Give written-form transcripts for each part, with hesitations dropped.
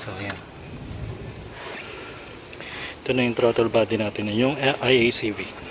So ayan, ito na yung throttle body natin, yung IACV.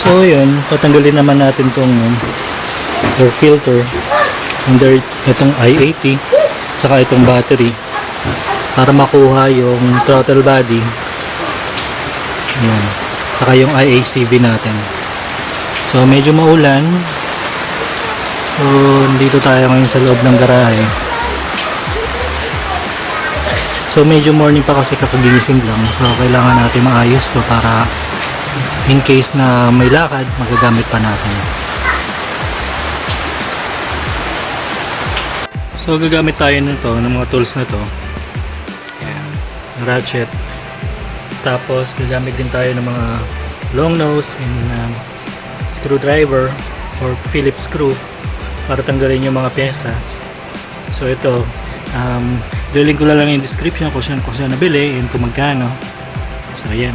So yun, tatanggalin naman natin tong air filter under itong I-80 saka itong battery para makuha yung throttle body. Ayan, saka yung IACV natin. So medyo maulan, so dito tayo ngayon sa loob ng garahe. So medyo morning pa kasi kakagising lang, so kailangan natin maayos to para in case na may lakad, magagamit pa natin. So gagamit tayo nito ng mga tools na to. Ayan, ratchet. Tapos gagamit din tayo ng mga long nose and screwdriver or Phillips screw para tanggalin yung mga pyesa. So ito, lilink ko lang yung description kung saan nabili and kung magkano. So ayan.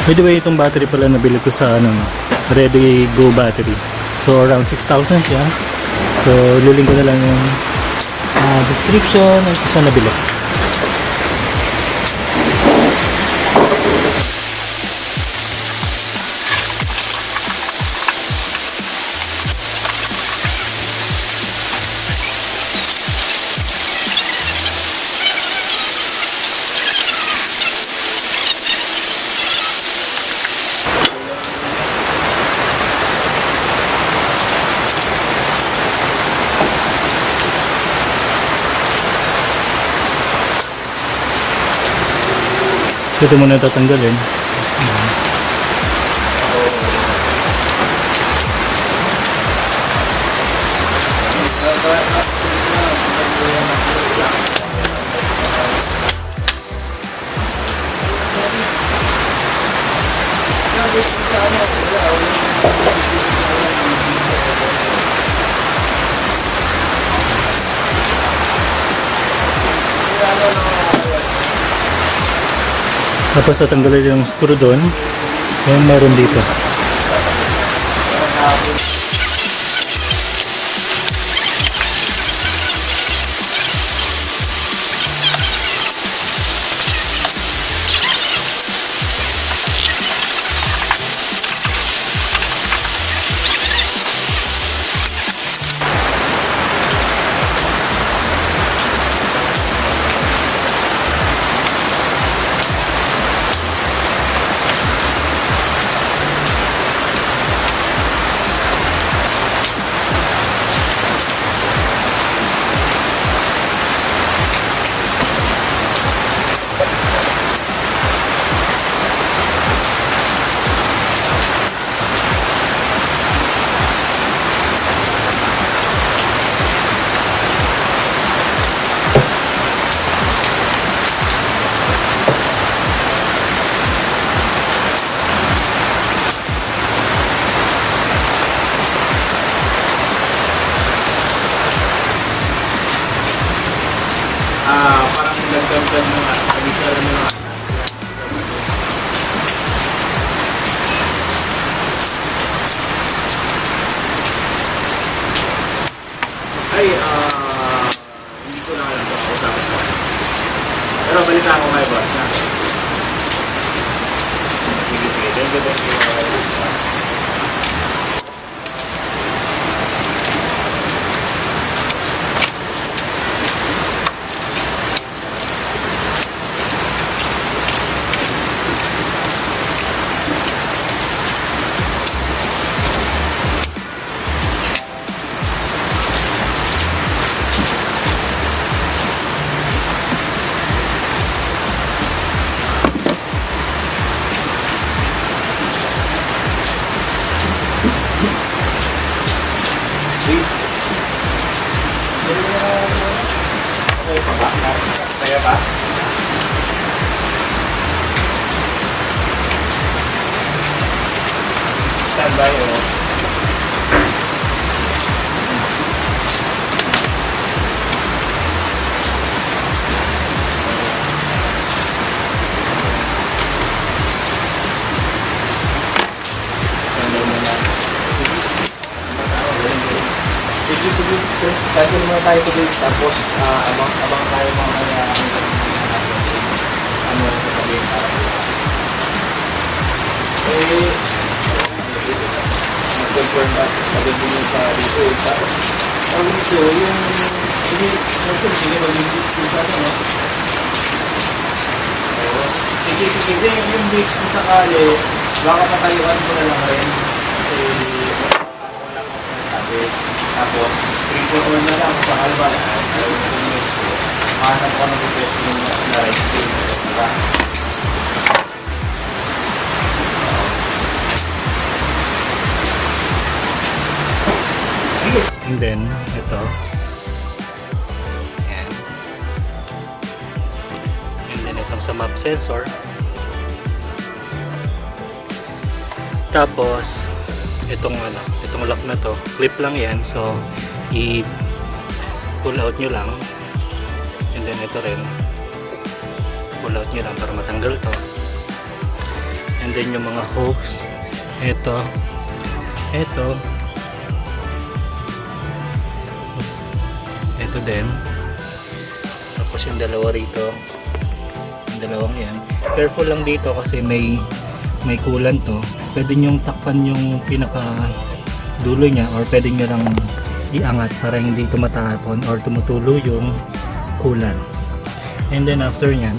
By the way, itong battery pala nabili ko sa Ready Go battery. So around 6,000 siya. So lilink ko na lang yung description at kung saan nabili. Ito muna tatanggalin. Tapos tatanggalin yung screw doon. Yung meron dito. Parang nagdamdam mo nga, nag-isara mo nga. Ay, hindi ko na alam kung kausapin ko. Pero balita ako kay boss na. Sige, thank you. Kaya ba? standby o. Kasi muna tayo tubig, tapos abang tayo mga ano sa tabi para mag-confirm at sabihin mo sa dito tapos ang dito yung sige mag-confirm sa ano sige yung mix kung sakali baka patayuan mo na lang rin kasi wala ko sabi tapos sprinkle oil na lang sa alba hanap ko ng bukos yung na-rice diba? And then, ito. Ayan. And then, itong sa map sensor. Tapos, itong lock na to, clip lang yan. So, i-pull out nyo lang. And then, ito rin. Pull out nyo lang para matanggal to. And then, yung mga hooks. Ito. Ito din. Tapos yung dalawa rito. Yung dalawang yan. Careful lang dito kasi may coolant to. Pwede nyong takpan yung pinaka dulo niya or pwede nyo lang iangat para hindi tumatapon or tumutulo yung coolant. And then after nyan,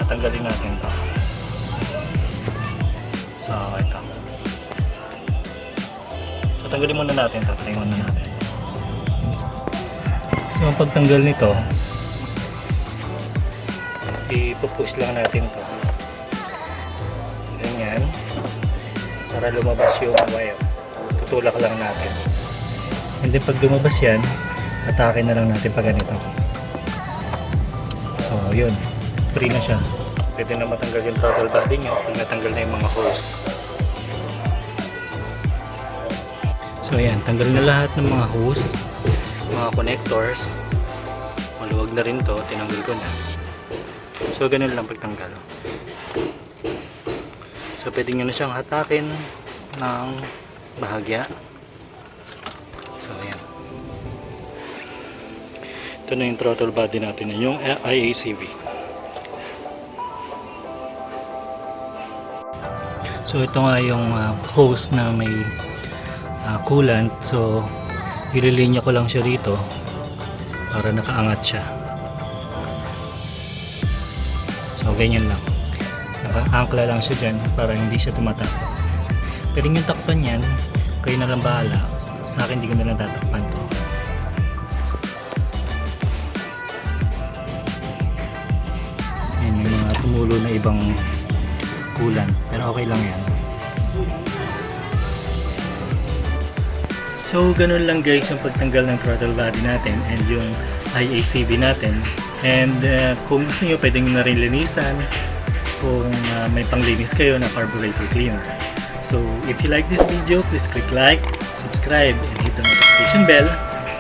tatanggalin natin to. So ito. So tanggalin muna natin to. Tayo muna natin. So ang pagtanggal nito, ipupush lang natin to. Ganyan. Para lumabas yung wire. Tutulak lang natin. And then pag lumabas yan, atake na lang natin pag ganito. So yun. Free na siya. Pwede na matanggal yung throttle body nyo pag natanggal na yung mga hose. So ayan, tanggal na lahat ng mga hose, mga connectors. Maluwag na rin to, tinanggal ko na. So ganun lang pagtanggal. So pwede nyo na siyang hatakin ng bahagya. So ayan. Ito na yung throttle body natin, yung IACV. So ito nga yung hose na may coolant. So ililinya ko lang siya rito para nakaangat siya. So ganyan lang. Naka-angkla lang siya dyan para hindi siya tumatapon. Pwede nyo takpan yan, kayo na lang bahala. Sa akin hindi ko na lang tatakpan to. Ayan, may mga tumulo na ibang coolant, pero okay lang yan. So ganun lang guys yung pagtanggal ng throttle body natin and yung IACV natin. And kung gusto nyo pwede nyo na rin linisan kung may panglinis kayo na carburetor cleaner. So if you like this video, please click like, subscribe, and hit the notification bell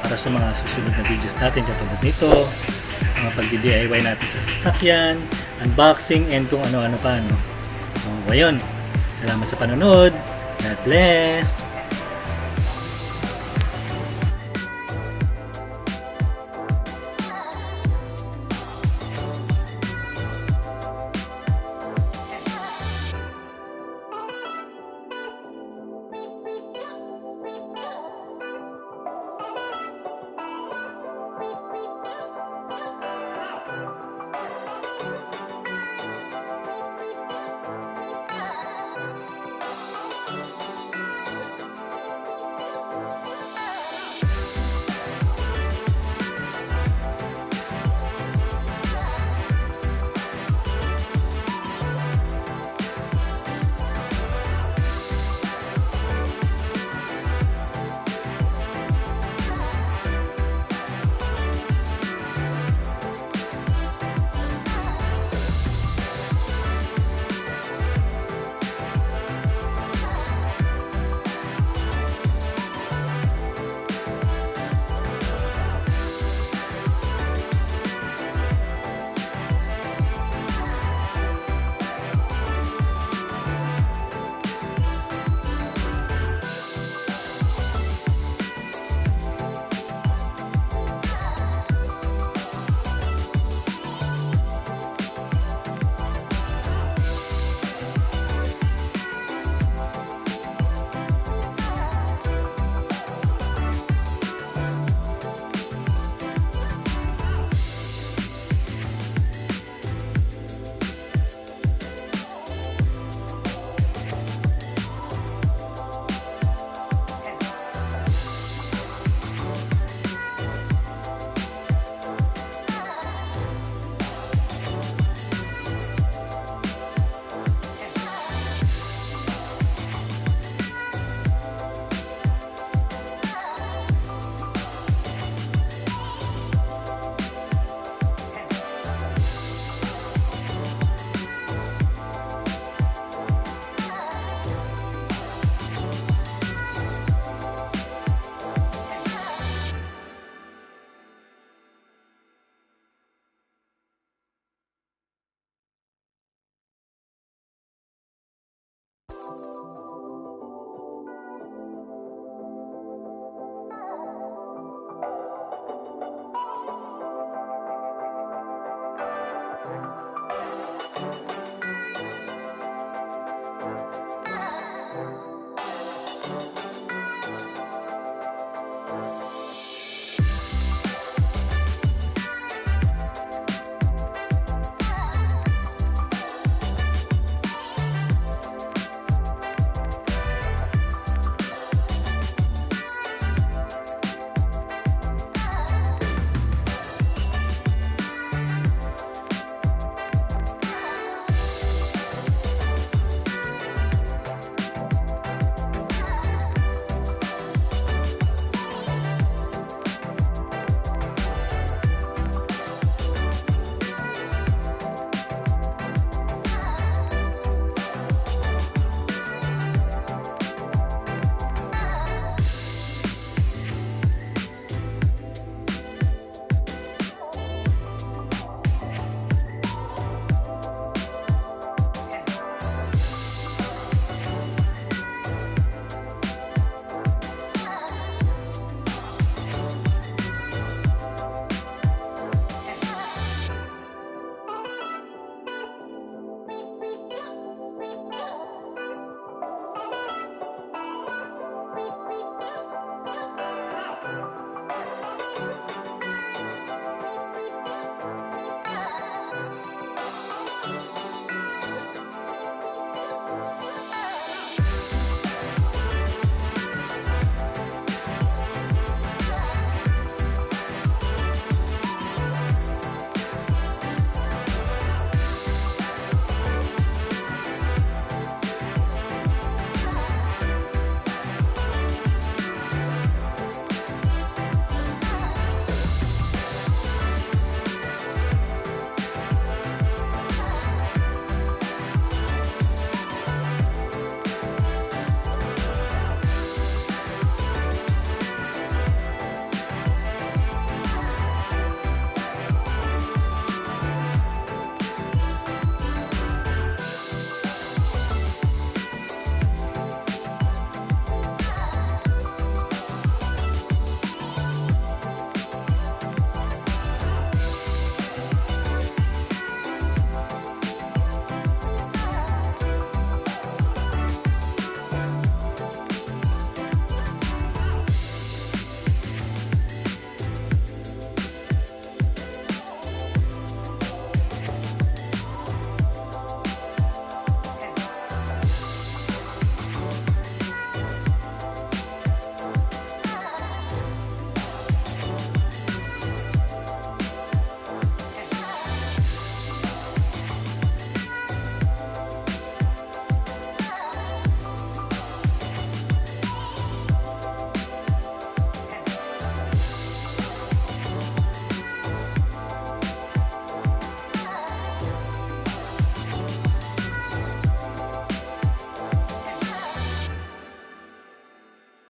para sa mga susunod na videos natin katulad nito, mga pag-DIY natin sa sasakyan, unboxing, and kung ano-ano pa. No? So ayun, salamat sa panonood. God bless!